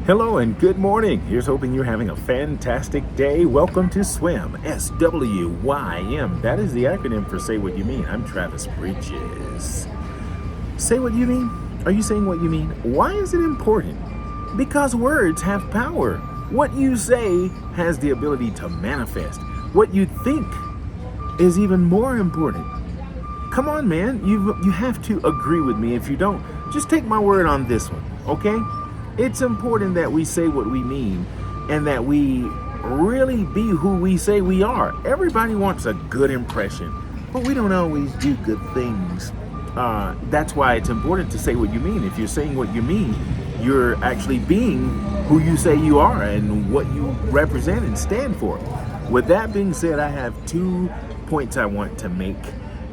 Hello and good morning. Here's hoping you're having a fantastic day. Welcome to SWIM, SWYM. That is the acronym for Say What You Mean. I'm Travis Bridges. Say what you mean? Are you saying what you mean? Why is it important? Because words have power. What you say has the ability to manifest. What you think is even more important. Come on, man. You have to agree with me. If you don't, just take my word on this one, okay? It's important that we say what we mean and that we really be who we say we are. Everybody wants a good impression, but we don't always do good things. That's why it's important to say what you mean. If you're saying what you mean, you're actually being who you say you are and what you represent and stand for. With that being said, I have 2 points I want to make,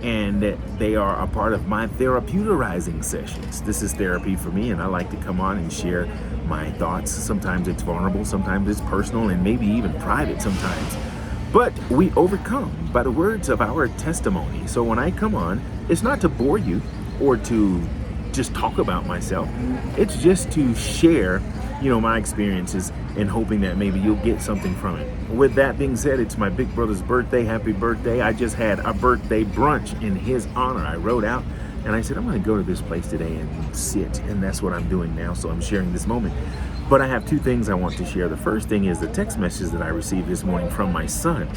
and they are a part of my therapeuterizing sessions. This is therapy for me, and I like to come on and share my thoughts. Sometimes it's vulnerable, sometimes it's personal, and maybe even private sometimes. But we overcome by the words of our testimony. So when I come on, it's not to bore you or to just talk about myself. It's just to share, my experiences and hoping that maybe you'll get something from it. With that being said, it's my big brother's birthday. Happy birthday. I just had a birthday brunch in his honor. I rode out and I said, I'm going to go to this place today and sit. And that's what I'm doing now. So I'm sharing this moment. But I have 2 things I want to share. The first thing is the text message that I received this morning from my son.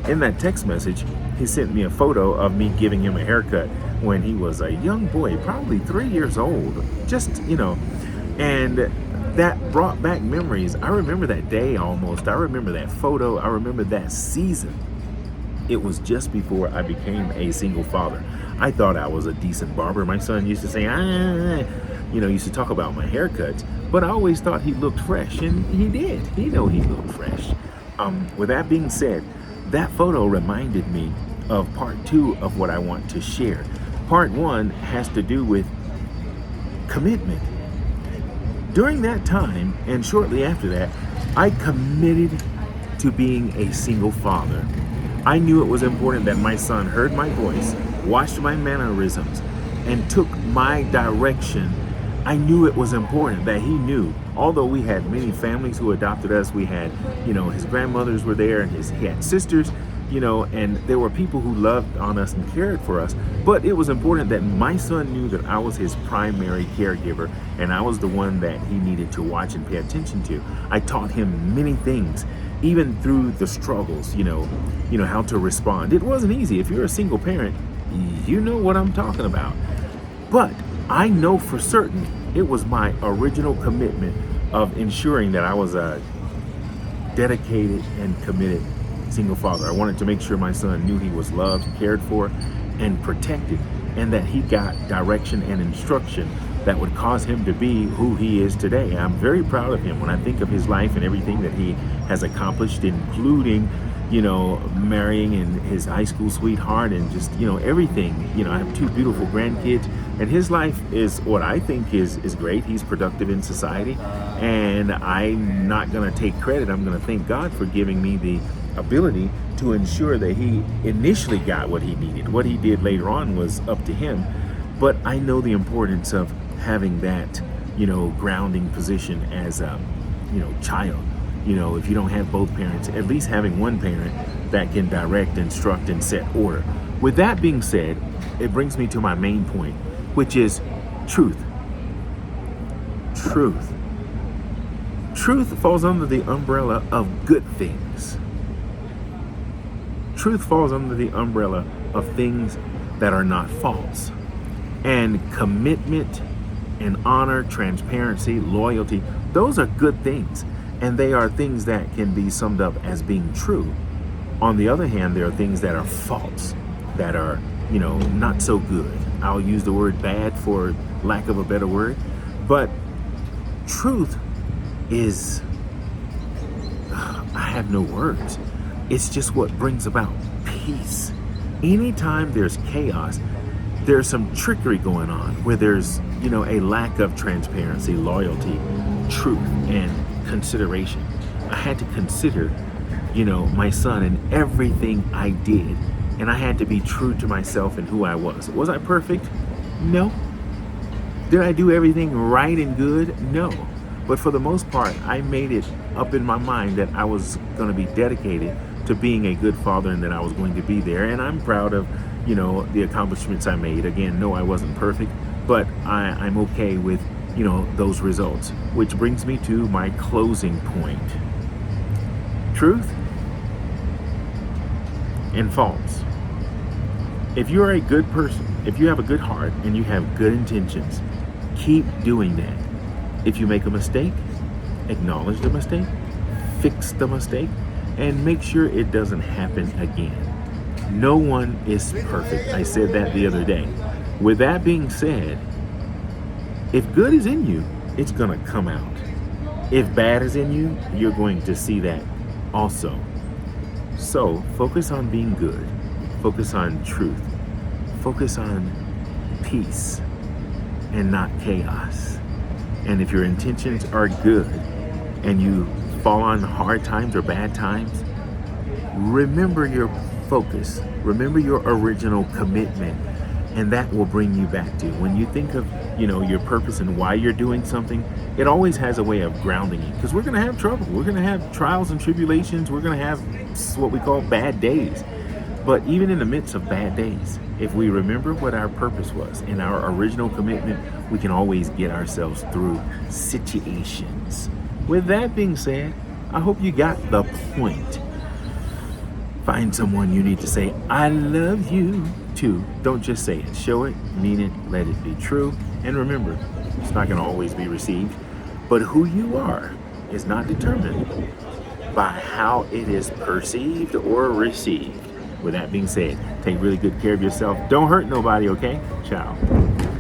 In that text message, he sent me a photo of me giving him a haircut when he was a young boy, probably 3 years old. And that brought back memories. I remember that day almost. I remember that photo. I remember that season. It was just before I became a single father. I thought I was a decent barber. My son used to say, used to talk about my haircuts, but I always thought he looked fresh, and he did. He looked fresh. With that being said, that photo reminded me of part 2 of what I want to share. Part 1 has to do with commitment. During that time, and shortly after that, I committed to being a single father. I knew it was important that my son heard my voice, watched my mannerisms, and took my direction. I knew it was important that he knew. Although we had many families who adopted us, we had, his grandmothers were there, and he had sisters, and there were people who loved on us and cared for us. But it was important that my son knew that I was his primary caregiver, and I was the one that he needed to watch and pay attention to. I taught him many things, even through the struggles, how to respond. It wasn't easy. If you're a single parent, you know what I'm talking about. But I know for certain it was my original commitment of ensuring that I was a dedicated and committed single father. I wanted to make sure my son knew he was loved, cared for, and protected, and that he got direction and instruction that would cause him to be who he is today. I'm very proud of him when I think of his life and everything that he has accomplished, including marrying and his high school sweetheart and just, everything. I have 2 beautiful grandkids, and his life is what I think is great. He's productive in society, and I'm not going to take credit. I'm going to thank God for giving me the ability to ensure that he initially got what he needed. What he did later on was up to him, but I know the importance of having that, grounding position as a, child. If you don't have both parents, at least having one parent that can direct, instruct, and set order. With that being said, it brings me to my main point, which is truth. Truth. Truth falls under the umbrella of good things. Truth falls under the umbrella of things that are not false. And commitment and honor, transparency, loyalty, those are good things. And they are things that can be summed up as being true. On the other hand, there are things that are false, that are, not so good. I'll use the word bad for lack of a better word. But truth is, I have no words. It's just what brings about peace. Anytime there's chaos, there's some trickery going on where there's, a lack of transparency, loyalty, truth, and consideration. I had to consider, my son and everything I did. And I had to be true to myself and who I was. Was I perfect? No. Did I do everything right and good? No. But for the most part, I made it up in my mind that I was going to be dedicated to being a good father and that I was going to be there. And I'm proud of, the accomplishments I made. Again, no, I wasn't perfect, but I'm okay with, those results. Which brings me to my closing point. Truth and false. If you're a good person, if you have a good heart and you have good intentions, keep doing that. If you make a mistake, acknowledge the mistake, fix the mistake, and make sure it doesn't happen again. No one is perfect. I said that the other day. With that being said, if good is in you, it's going to come out. If bad is in you, you're going to see that also. So focus on being good. Focus on truth. Focus on peace and not chaos. And if your intentions are good and you fall on hard times or bad times, remember your focus. Remember your original commitment. And that will bring you back to when you think of, your purpose and why you're doing something. It always has a way of grounding you, because we're going to have trouble. We're going to have trials and tribulations. We're going to have what we call bad days. But even in the midst of bad days, if we remember what our purpose was and our original commitment, we can always get ourselves through situations. With that being said, I hope you got the point. Find someone you need to say, I love you to. Don't just say it. Show it, mean it, let it be true. And remember, it's not going to always be received. But who you are is not determined by how it is perceived or received. With that being said, take really good care of yourself. Don't hurt nobody, okay? Ciao.